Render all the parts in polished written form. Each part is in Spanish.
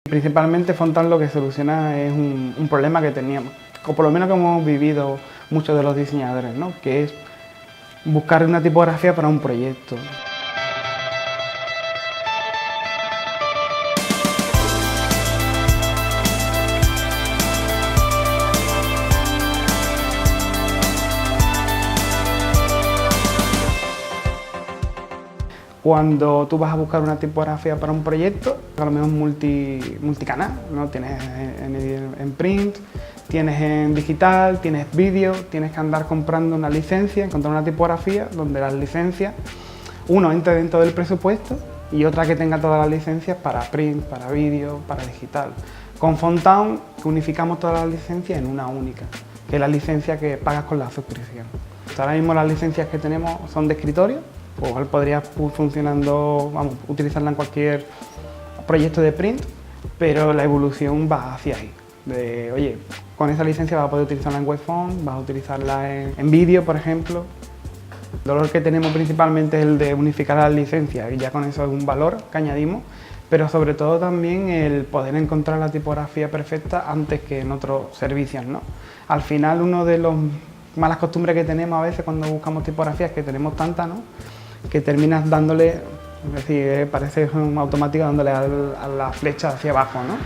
Principalmente Fontán lo que soluciona es un problema que teníamos, o por lo menos que hemos vivido muchos de los diseñadores, ¿no? Que es buscar una tipografía para un proyecto. Cuando tú vas a buscar una tipografía para un proyecto, a lo mejor multicanal, ¿no? Tienes en print, tienes en digital, tienes vídeo, tienes que andar comprando una licencia, encontrar una tipografía donde las licencias, uno entre dentro del presupuesto y otra que tenga todas las licencias para print, para vídeo, para digital. Con Fontán unificamos todas las licencias en una única, que es la licencia que pagas con la suscripción. Ahora mismo las licencias que tenemos son de escritorio, pues igual podrías utilizarla en cualquier proyecto de print, pero la evolución va hacia ahí. Oye, con esa licencia vas a poder utilizarla en webfont, vas a utilizarla en vídeo, por ejemplo. El dolor que tenemos principalmente es el de unificar las licencias, y ya con eso es un valor que añadimos, pero sobre todo también el poder encontrar la tipografía perfecta antes que en otros servicios, ¿no? Al final, uno de los malas costumbres que tenemos a veces cuando buscamos tipografías es que tenemos tantas, ¿no? Que terminas dándole, es decir, parece un automático dándole a la flecha hacia abajo, ¿no?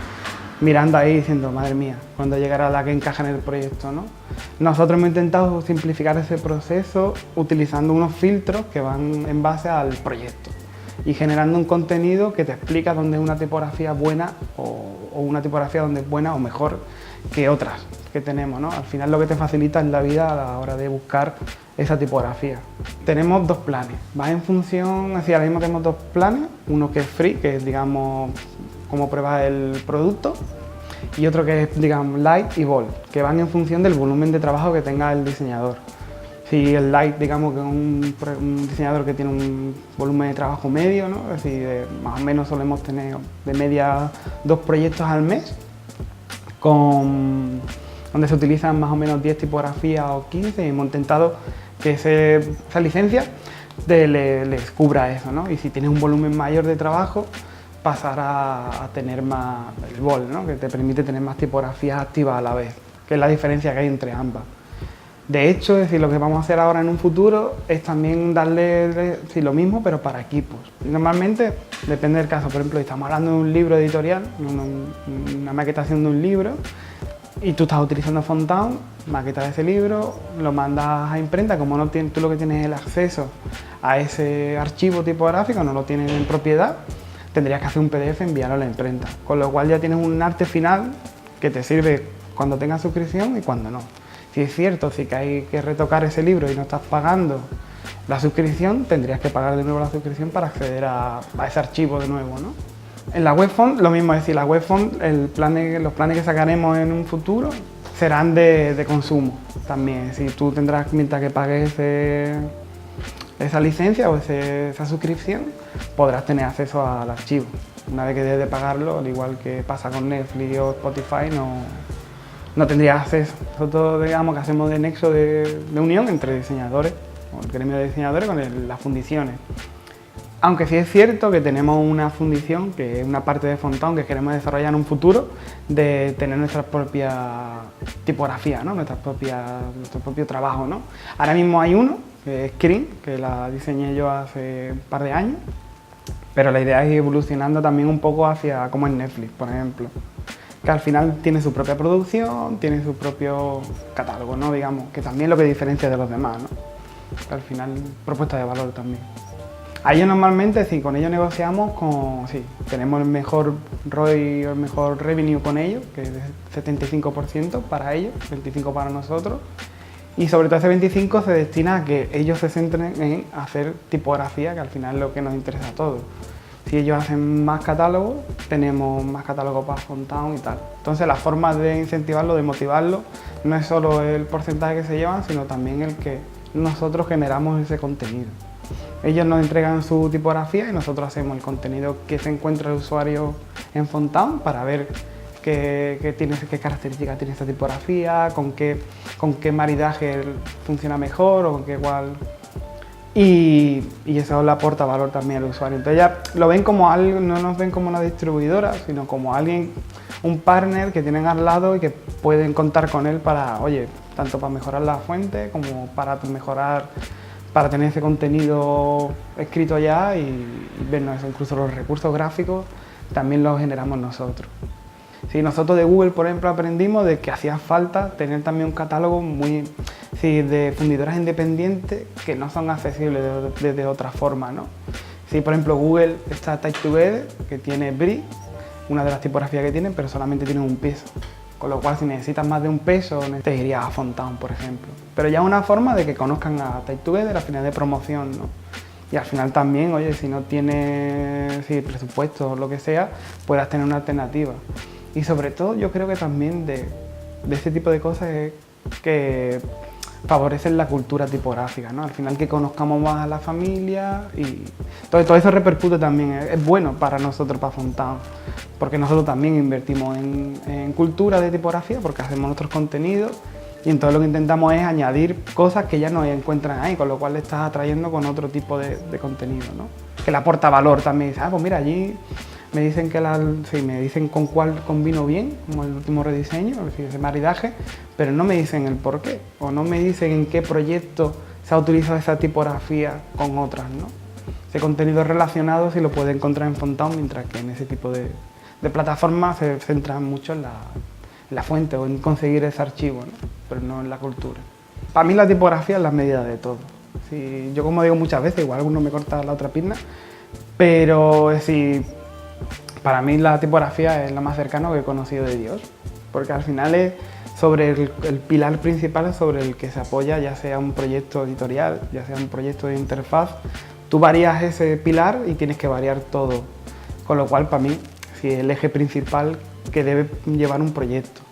Mirando ahí diciendo, madre mía, cuando llegará la que encaja en el proyecto, ¿no? Nosotros hemos intentado simplificar ese proceso utilizando unos filtros que van en base al proyecto y generando un contenido que te explica dónde es una tipografía buena o una tipografía donde es buena o mejor que otras que tenemos, ¿no? Al final lo que te facilita es la vida a la hora de buscar esa tipografía. Tenemos dos planes, va en función, así ahora mismo tenemos dos planes, uno que es free, que es, digamos, como prueba el producto, y otro que es, digamos, light y bold, que van en función del volumen de trabajo que tenga el diseñador. Si el light, digamos, que es un diseñador que tiene un volumen de trabajo medio, ¿no? Es decir, más o menos solemos tener de media 2 proyectos al mes, donde se utilizan más o menos 10 tipografías o 15, y hemos intentado que esa licencia les cubra eso, ¿no? Y si tienes un volumen mayor de trabajo, pasar a tener más el bold, ¿no? Que te permite tener más tipografías activas a la vez, que es la diferencia que hay entre ambas. De hecho, es decir, lo que vamos a hacer ahora en un futuro es también darle lo mismo, pero para equipos. Normalmente, depende del caso, por ejemplo, si estamos hablando de un libro editorial, una maquetación de un libro, y tú estás utilizando Fontán, maquetas ese libro, lo mandas a imprenta, como no tienes, tú lo que tienes es el acceso a ese archivo tipográfico, no lo tienes en propiedad, tendrías que hacer un PDF y enviarlo a la imprenta, con lo cual ya tienes un arte final que te sirve cuando tengas suscripción y cuando no. Si es cierto, si que hay que retocar ese libro y no estás pagando la suscripción, tendrías que pagar de nuevo la suscripción para acceder a ese archivo de nuevo, ¿no? En la webfont lo mismo, es decir, la webfont, los planes que sacaremos en un futuro serán de consumo también. Si tú tendrás, mientras que pagues esa licencia o esa suscripción, podrás tener acceso al archivo. Una vez que debes de pagarlo, al igual que pasa con Netflix o Spotify, no tendrías acceso. Nosotros, digamos, que hacemos de nexo de unión entre diseñadores, o el gremio de diseñadores con las fundiciones. Aunque sí es cierto que tenemos una fundición, que es una parte de Fontán que queremos desarrollar en un futuro, de tener nuestra propia tipografía, ¿no? Nuestro propio trabajo, ¿no? Ahora mismo hay uno, que es Screen, que la diseñé yo hace un par de años, pero la idea es ir evolucionando también un poco hacia como en Netflix, por ejemplo, que al final tiene su propia producción, tiene su propio catálogo, ¿no? Digamos, que también es lo que diferencia de los demás, ¿no? Que al final, propuesta de valor también. A ellos normalmente, sí, con ellos negociamos, tenemos el mejor ROI o el mejor revenue con ellos, que es de 75% para ellos, 25% para nosotros, y sobre todo ese 25% se destina a que ellos se centren en hacer tipografía, que al final es lo que nos interesa a todos. Si ellos hacen más catálogos, tenemos más catálogos para Fontán y tal. Entonces la forma de incentivarlo, de motivarlo, no es solo el porcentaje que se llevan, sino también el que nosotros generamos ese contenido. Ellos nos entregan su tipografía y nosotros hacemos el contenido que se encuentra el usuario en Fontán para ver qué características tiene esta tipografía, con qué maridaje funciona mejor o con qué igual y eso le aporta valor también al usuario. Entonces ya lo ven como algo, no nos ven como una distribuidora, sino como alguien, un partner que tienen al lado y que pueden contar con él para, oye, tanto para mejorar la fuente como para mejorar, para tener ese contenido escrito ya y vernos eso. Incluso los recursos gráficos también los generamos nosotros. Sí, nosotros de Google, por ejemplo, aprendimos de que hacía falta tener también un catálogo muy, sí, de fundidoras independientes que no son accesibles de otra forma, ¿no? Sí, por ejemplo, Google está Type Together, que tiene Brie, una de las tipografías que tienen, pero solamente tienen un peso. Con lo cual, si necesitas más de un peso, te irías a Fontán, por ejemplo. Pero ya es una forma de que conozcan a Type Together a final de promoción, ¿no? Y al final también, oye, si no tienes presupuesto o lo que sea, puedas tener una alternativa. Y sobre todo yo creo que también de este tipo de cosas es que favorecen la cultura tipográfica, ¿no? Al final que conozcamos más a la familia y todo eso repercute también, es bueno para nosotros, para Fontán, porque nosotros también invertimos en cultura de tipografía, porque hacemos nuestros contenidos y entonces lo que intentamos es añadir cosas que ya no encuentran ahí, con lo cual le estás atrayendo con otro tipo de contenido, ¿no? Que le aporta valor también, dice, pues mira, allí me dicen que me dicen con cuál combino bien, como el último rediseño, es decir, ese maridaje, pero no me dicen el por qué, o no me dicen en qué proyecto se ha utilizado esa tipografía con otras, ¿no? Ese contenido relacionado sí lo puede encontrar en Fontán, mientras que en ese tipo de plataformas se centran mucho en la fuente o en conseguir ese archivo, ¿no? Pero no en la cultura. Para mí la tipografía es la medida de todo. Sí, yo como digo muchas veces, igual alguno me corta la otra pierna, pero es decir, para mí la tipografía es lo más cercano que he conocido de Dios, porque al final es sobre el pilar principal sobre el que se apoya, ya sea un proyecto editorial, ya sea un proyecto de interfaz. Tú varías ese pilar y tienes que variar todo, con lo cual para mí sí, es el eje principal que debe llevar un proyecto.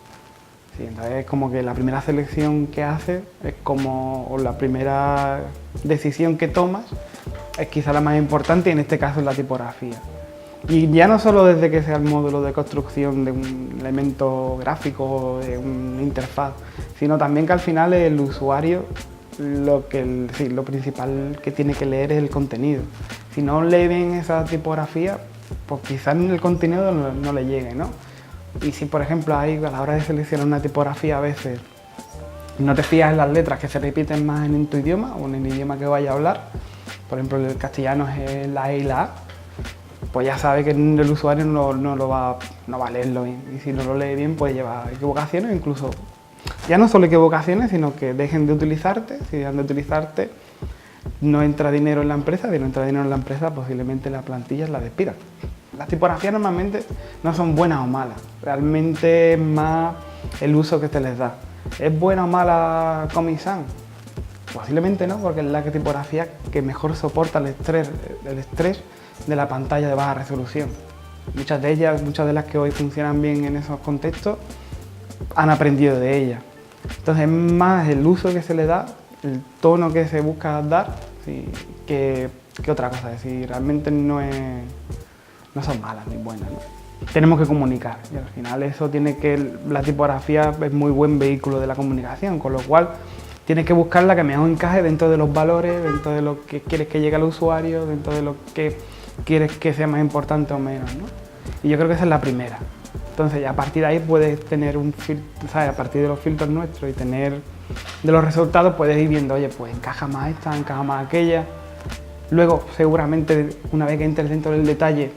Sí, entonces es como que la primera selección que haces es como, o la primera decisión que tomas es quizá la más importante y en este caso es la tipografía. Y ya no solo desde que sea el módulo de construcción de un elemento gráfico o de una interfaz, sino también que al final el usuario lo principal que tiene que leer es el contenido. Si no lee bien esa tipografía, pues quizás el contenido no le llegue, ¿no? Y si por ejemplo a la hora de seleccionar una tipografía a veces no te fías en las letras que se repiten más en tu idioma o en el idioma que vaya a hablar, por ejemplo el castellano es la E y la A, pues ya sabe que el usuario no va a leerlo bien, y si no lo lee bien puede llevar equivocaciones, incluso ya no solo equivocaciones, sino que dejen de utilizarte. Si dejan de utilizarte no entra dinero en la empresa, si no entra dinero en la empresa posiblemente las plantillas la despidan. Las tipografías normalmente no son buenas o malas, realmente es más el uso que se les da. ¿Es buena o mala Comic Sans? Posiblemente no, porque es la tipografía que mejor soporta el estrés de la pantalla de baja resolución. Muchas de las que hoy funcionan bien en esos contextos han aprendido de ellas. Entonces es más el uso que se le da, el tono que se busca dar, ¿sí? que otra cosa. Es decir, realmente no son malas ni buenas, ¿no? Tenemos que comunicar y al final la tipografía es muy buen vehículo de la comunicación, con lo cual tienes que buscar la que mejor encaje dentro de los valores, dentro de lo que quieres que llegue al usuario, dentro de lo que quieres que sea más importante o menos, ¿no? Y yo creo que esa es la primera. Entonces, a partir de ahí puedes tener un filtro, ¿sabes? A partir de los filtros nuestros y de los resultados puedes ir viendo, oye, pues encaja más esta, encaja más aquella. Luego, seguramente, una vez que entres dentro del detalle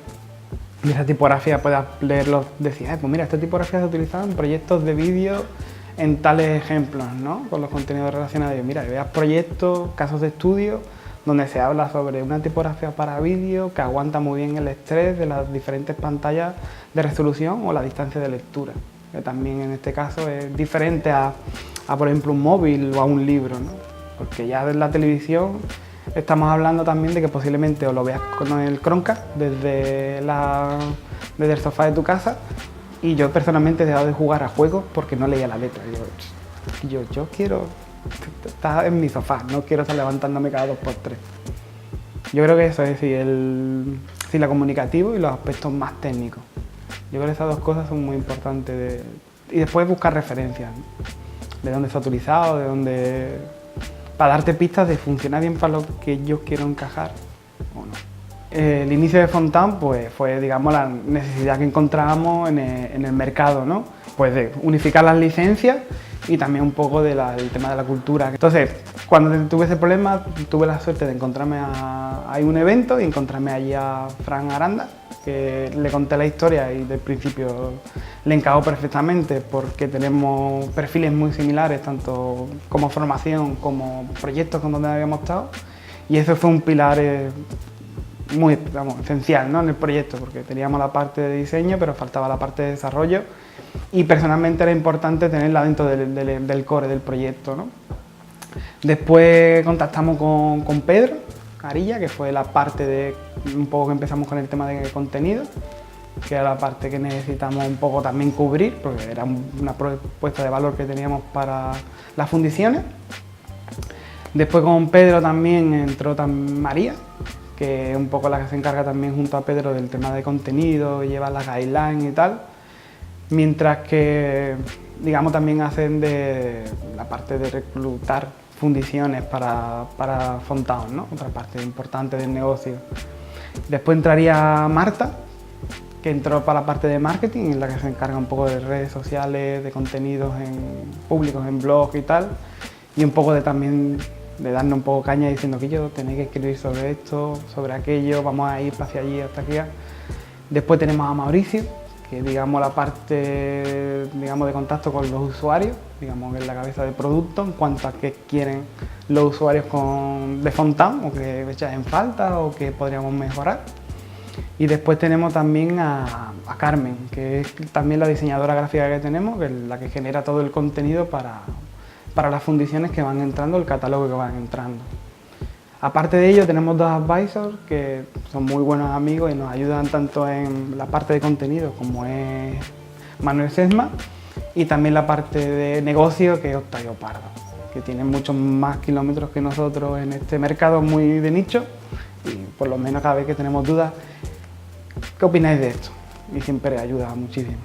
de esa tipografía, puedas leerlo, decir, pues mira, esta tipografía se ha utilizado en proyectos de vídeo en tales ejemplos, ¿no? Con los contenidos relacionados. Mira, veas proyectos, casos de estudio, donde se habla sobre una tipografía para vídeo que aguanta muy bien el estrés de las diferentes pantallas de resolución o la distancia de lectura, que también en este caso es diferente a por ejemplo, un móvil o a un libro, ¿no? Porque ya en la televisión estamos hablando también de que posiblemente o lo veas con el Chromecast desde el sofá de tu casa, y yo personalmente he dejado de jugar a juegos porque no leía la letra. Yo quiero estar en mi sofá, no quiero estar levantándome cada 2x3. Yo creo que eso es decir, lo comunicativo y los aspectos más técnicos. Yo creo que esas dos cosas son muy importantes. Y después buscar referencias, ¿no? De dónde se ha utilizado, de dónde para darte pistas de funciona bien para lo que yo quiero encajar o no. El inicio de Fontan pues, fue, digamos, la necesidad que encontrábamos en el mercado, ¿no? Pues de unificar las licencias y también un poco del tema de la cultura. Entonces, cuando tuve ese problema, tuve la suerte de encontrarme a un evento y encontrarme allí a Fran Aranda, que le conté la historia y del principio le encajó perfectamente porque tenemos perfiles muy similares, tanto como formación como proyectos con donde habíamos estado, y eso fue un pilar muy, vamos, esencial, ¿no?, en el proyecto, porque teníamos la parte de diseño pero faltaba la parte de desarrollo y personalmente era importante tenerla dentro del core del proyecto, ¿no? Después contactamos con Pedro Arilla, que fue la parte de un poco que empezamos con el tema de contenido, que era la parte que necesitamos un poco también cubrir, porque era una propuesta de valor que teníamos para las fundiciones. Después con Pedro también entró María, que es un poco la que se encarga también junto a Pedro del tema de contenido, lleva las guidelines y tal, mientras que, digamos, también hacen de la parte de reclutar fundiciones para Fontan, ¿no?, otra parte importante del negocio. Después entraría Marta, que entró para la parte de marketing, en la que se encarga un poco de redes sociales, de contenidos públicos en blog y tal, y un poco de también de darnos un poco caña diciendo que yo tenéis que escribir sobre esto, sobre aquello, vamos a ir hacia allí, hasta aquí. Después tenemos a Mauricio, que digamos la parte, digamos, de contacto con los usuarios, digamos que es la cabeza de producto en cuanto a qué quieren los usuarios de Fontan, o que echan en falta o que podríamos mejorar. Y después tenemos también a Carmen, que es también la diseñadora gráfica que tenemos, que es la que genera todo el contenido para las fundiciones que van entrando, el catálogo que van entrando. Aparte de ello, tenemos dos advisors que son muy buenos amigos y nos ayudan tanto en la parte de contenido, como es Manuel Sesma, y también la parte de negocio, que es Octavio Pardo, que tiene muchos más kilómetros que nosotros en este mercado muy de nicho, y por lo menos cada vez que tenemos dudas, ¿qué opináis de esto? Y siempre ayuda muchísimo,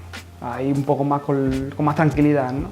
ahí un poco más con más tranquilidad, ¿no?